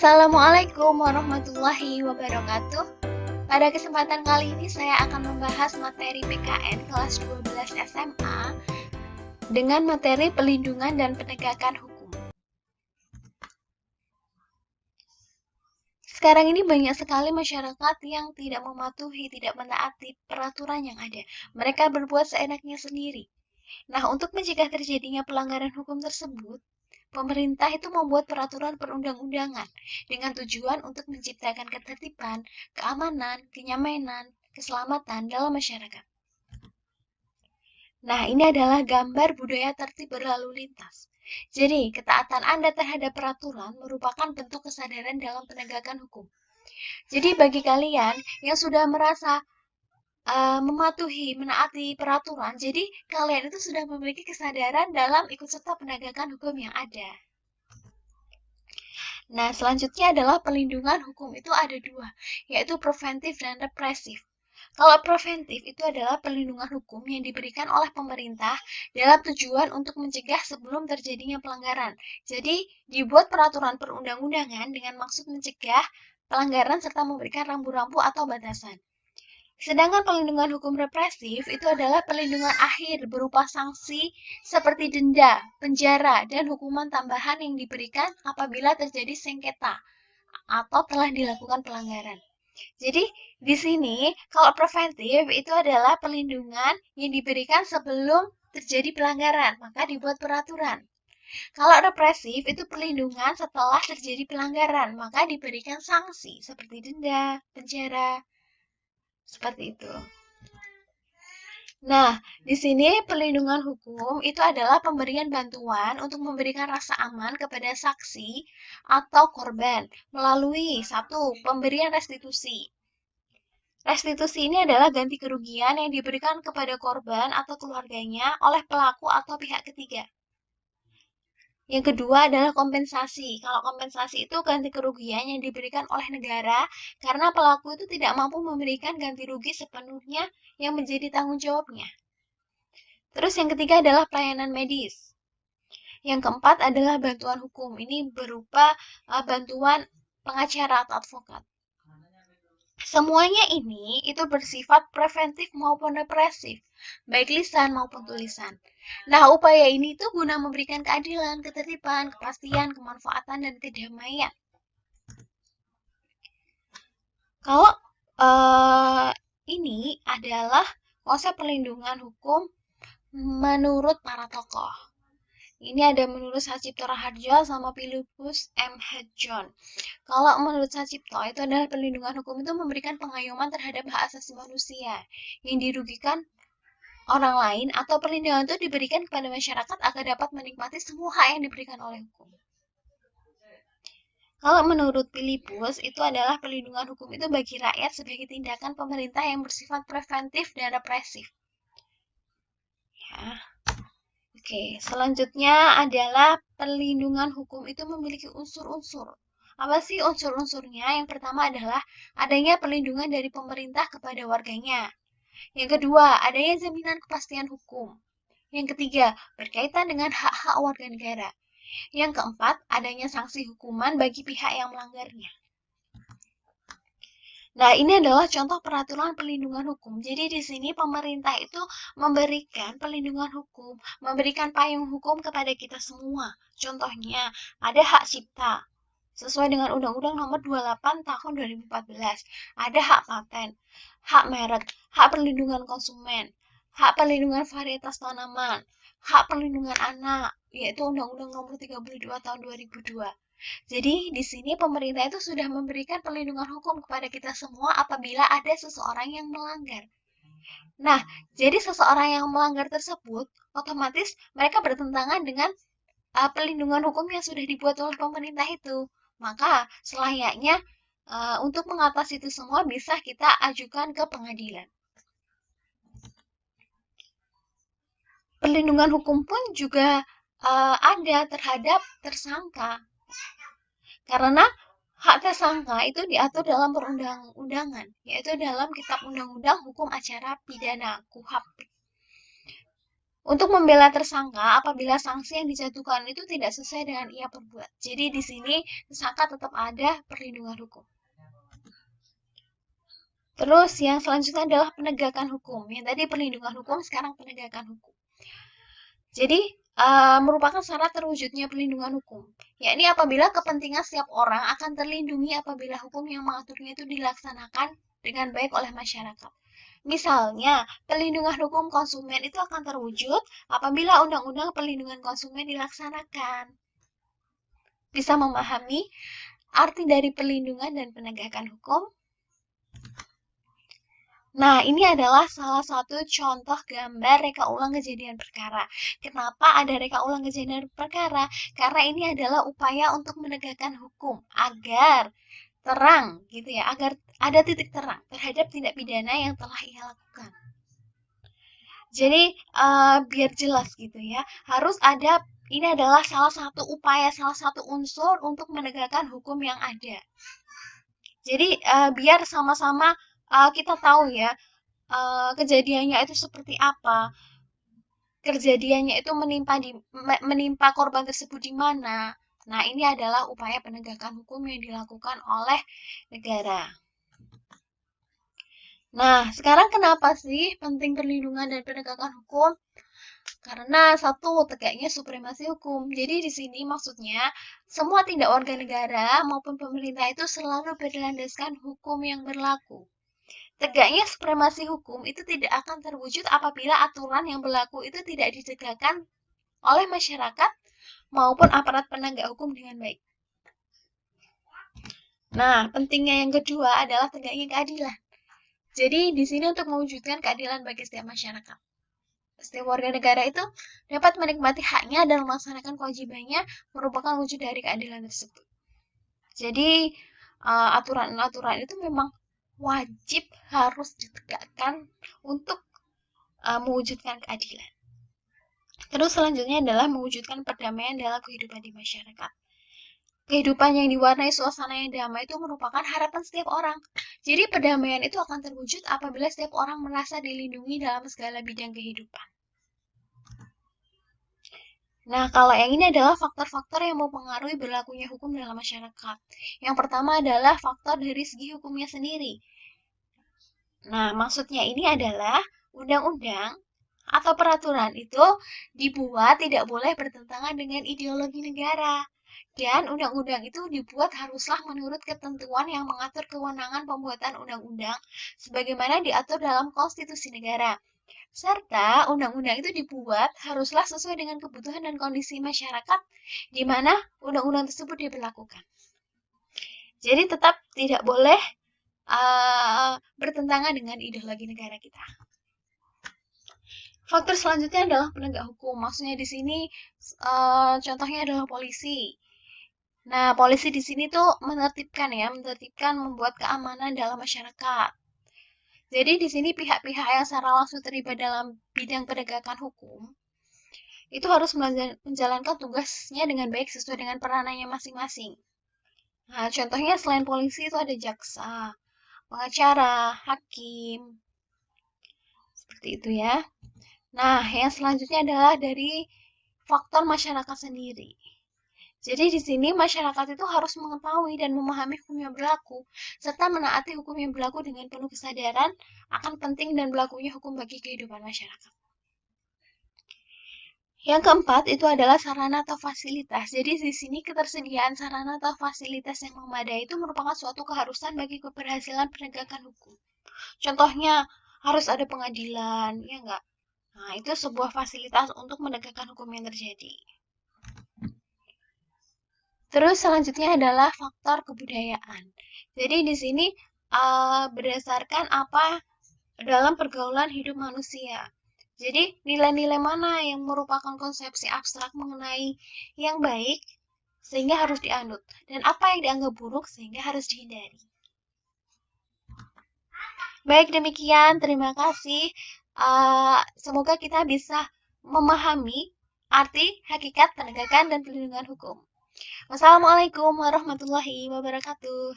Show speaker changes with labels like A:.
A: Assalamualaikum warahmatullahi wabarakatuh. Pada kesempatan kali ini saya akan membahas materi PKN kelas 12 SMA dengan materi pelindungan dan penegakan hukum. Sekarang ini banyak sekali masyarakat yang tidak mematuhi, tidak menaati peraturan yang ada. Mereka berbuat seenaknya sendiri. Nah, untuk mencegah terjadinya pelanggaran hukum tersebut, pemerintah itu membuat peraturan perundang-undangan dengan tujuan untuk menciptakan ketertiban, keamanan, kenyamanan, keselamatan dalam masyarakat. Nah, ini adalah gambar budaya tertib berlalu lintas. Jadi, ketaatan Anda terhadap peraturan merupakan bentuk kesadaran dalam penegakan hukum. Jadi, bagi kalian yang sudah merasa mematuhi, menaati peraturan, jadi kalian itu sudah memiliki kesadaran dalam ikut serta penegakan hukum yang ada. Nah, selanjutnya adalah pelindungan hukum itu ada dua, yaitu preventif dan represif. Kalau preventif itu adalah pelindungan hukum yang diberikan oleh pemerintah dalam tujuan untuk mencegah sebelum terjadinya pelanggaran. Jadi, dibuat peraturan perundang-undangan dengan maksud mencegah pelanggaran serta memberikan rambu-rambu atau batasan. Sedangkan pelindungan hukum represif itu adalah pelindungan akhir berupa sanksi seperti denda, penjara, dan hukuman tambahan yang diberikan apabila terjadi sengketa atau telah dilakukan pelanggaran. Jadi, di sini kalau preventif itu adalah pelindungan yang diberikan sebelum terjadi pelanggaran, maka dibuat peraturan. Kalau represif itu perlindungan setelah terjadi pelanggaran, maka diberikan sanksi seperti denda, penjara, seperti itu. Nah, di sini pelindungan hukum itu adalah pemberian bantuan untuk memberikan rasa aman kepada saksi atau korban melalui satu, pemberian restitusi. Restitusi ini adalah ganti kerugian yang diberikan kepada korban atau keluarganya oleh pelaku atau pihak ketiga. Yang kedua adalah kompensasi. Kalau kompensasi itu ganti kerugian yang diberikan oleh negara karena pelaku itu tidak mampu memberikan ganti rugi sepenuhnya yang menjadi tanggung jawabnya. Terus yang ketiga adalah pelayanan medis. Yang keempat adalah bantuan hukum. Ini berupa bantuan pengacara atau advokat. Semuanya ini itu bersifat preventif maupun represif, baik lisan maupun tulisan. Nah, upaya ini itu guna memberikan keadilan, ketertiban, kepastian, kemanfaatan, dan kedamaian. Kalau ini adalah konsep perlindungan hukum menurut para tokoh. Ini ada menurut Sacipto Raharjo sama Philippus M. Hedjon. Kalau menurut Sacipto, itu adalah perlindungan hukum itu memberikan pengayoman terhadap hak asasi manusia yang dirugikan orang lain atau perlindungan itu diberikan kepada masyarakat agar dapat menikmati semua hak yang diberikan oleh hukum. Kalau menurut Philippus, itu adalah perlindungan hukum itu bagi rakyat sebagai tindakan pemerintah yang bersifat preventif dan represif. Ya. Oke, selanjutnya adalah perlindungan hukum itu memiliki unsur-unsur. Apa sih unsur-unsurnya? Yang pertama adalah adanya perlindungan dari pemerintah kepada warganya. Yang kedua, adanya jaminan kepastian hukum. Yang ketiga, berkaitan dengan hak-hak warga negara. Yang keempat, adanya sanksi hukuman bagi pihak yang melanggarnya. Nah, ini adalah contoh peraturan perlindungan hukum. Jadi di sini pemerintah itu memberikan perlindungan hukum, memberikan payung hukum kepada kita semua. Contohnya, ada hak cipta sesuai dengan Undang-Undang Nomor 28 Tahun 2014. Ada hak paten, hak merek, hak perlindungan konsumen, hak perlindungan varietas tanaman, hak perlindungan anak, yaitu Undang-Undang Nomor 32 Tahun 2002. Jadi, di sini pemerintah itu sudah memberikan perlindungan hukum kepada kita semua apabila ada seseorang yang melanggar. Nah, jadi seseorang yang melanggar tersebut, otomatis mereka bertentangan dengan perlindungan hukum yang sudah dibuat oleh pemerintah itu. Maka, selayaknya untuk mengatasi itu semua bisa kita ajukan ke pengadilan. Perlindungan hukum pun juga ada terhadap tersangka. Karena hak tersangka itu diatur dalam perundang-undangan, yaitu dalam Kitab Undang-Undang Hukum Acara Pidana (KUHP). untuk membela tersangka apabila sanksi yang dijatuhkan itu tidak sesuai dengan ia perbuat. Jadi di sini tersangka tetap ada perlindungan hukum. Terus yang selanjutnya adalah penegakan hukum. Yang tadi perlindungan hukum, sekarang penegakan hukum. Jadi merupakan syarat terwujudnya perlindungan hukum, yakni apabila kepentingan setiap orang akan terlindungi apabila hukum yang mengaturnya itu dilaksanakan dengan baik oleh masyarakat. Misalnya, perlindungan hukum konsumen itu akan terwujud apabila undang-undang perlindungan konsumen dilaksanakan. Bisa memahami arti dari perlindungan dan penegakan hukum? Nah, ini adalah salah satu contoh gambar reka ulang kejadian perkara. Kenapa ada reka ulang kejadian perkara? Karena ini adalah upaya untuk menegakkan hukum agar terang gitu ya, agar ada titik terang terhadap tindak pidana yang telah ia lakukan. Jadi biar jelas gitu ya, harus ada, ini adalah salah satu upaya, salah satu unsur untuk menegakkan hukum yang ada. Jadi biar sama-sama kita tahu ya, kejadiannya itu seperti apa, kejadiannya itu menimpa korban tersebut di mana. Nah, ini adalah upaya penegakan hukum yang dilakukan oleh negara. Nah, sekarang kenapa sih penting perlindungan dan penegakan hukum? Karena satu, tegaknya supremasi hukum. Jadi di sini maksudnya semua tindak warga negara maupun pemerintah itu selalu berlandaskan hukum yang berlaku. Tegaknya supremasi hukum itu tidak akan terwujud apabila aturan yang berlaku itu tidak ditegakkan oleh masyarakat maupun aparat penegak hukum dengan baik. Nah, pentingnya yang kedua adalah tegaknya keadilan. Jadi di sini untuk mewujudkan keadilan bagi setiap masyarakat. Setiap warga negara itu dapat menikmati haknya dan melaksanakan kewajibannya merupakan wujud dari keadilan tersebut. Jadi aturan-aturan itu memang wajib harus ditegakkan untuk mewujudkan keadilan. Terus selanjutnya adalah mewujudkan perdamaian dalam kehidupan di masyarakat. Kehidupan yang diwarnai suasana yang damai itu merupakan harapan setiap orang. Jadi perdamaian itu akan terwujud apabila setiap orang merasa dilindungi dalam segala bidang kehidupan. Nah, kalau yang ini adalah faktor-faktor yang mempengaruhi berlakunya hukum dalam masyarakat. Yang pertama adalah faktor dari segi hukumnya sendiri. Nah, maksudnya ini adalah undang-undang atau peraturan itu dibuat tidak boleh bertentangan dengan ideologi negara. Dan undang-undang itu dibuat haruslah menurut ketentuan yang mengatur kewenangan pembuatan undang-undang sebagaimana diatur dalam konstitusi negara. Serta undang-undang itu dibuat haruslah sesuai dengan kebutuhan dan kondisi masyarakat di mana undang-undang tersebut diberlakukan. Jadi tetap tidak boleh bertentangan dengan ideologi negara kita. Faktor selanjutnya adalah penegak hukum. Maksudnya di sini contohnya adalah polisi. Nah, polisi di sini tuh menertibkan membuat keamanan dalam masyarakat. Jadi di sini pihak-pihak yang secara langsung terlibat dalam bidang penegakan hukum itu harus menjalankan tugasnya dengan baik sesuai dengan peranannya masing-masing. Nah, contohnya selain polisi itu ada jaksa, pengacara, hakim, seperti itu ya. Nah, yang selanjutnya adalah dari faktor masyarakat sendiri. Jadi di sini masyarakat itu harus mengetahui dan memahami hukum yang berlaku, serta menaati hukum yang berlaku dengan penuh kesadaran akan penting dan berlakunya hukum bagi kehidupan masyarakat. Yang keempat itu adalah sarana atau fasilitas. Jadi di sini ketersediaan sarana atau fasilitas yang memadai itu merupakan suatu keharusan bagi keberhasilan penegakan hukum. Contohnya harus ada pengadilan, ya enggak? Nah, itu sebuah fasilitas untuk menegakkan hukum yang terjadi. Terus selanjutnya adalah faktor kebudayaan. Jadi di sini berdasarkan apa dalam pergaulan hidup manusia. Jadi nilai-nilai mana yang merupakan konsepsi abstrak mengenai yang baik sehingga harus dianut dan apa yang dianggap buruk sehingga harus dihindari. Baik, demikian. Terima kasih. Semoga kita bisa memahami arti, hakikat, penegakan, dan perlindungan hukum. Wassalamualaikum warahmatullahi wabarakatuh.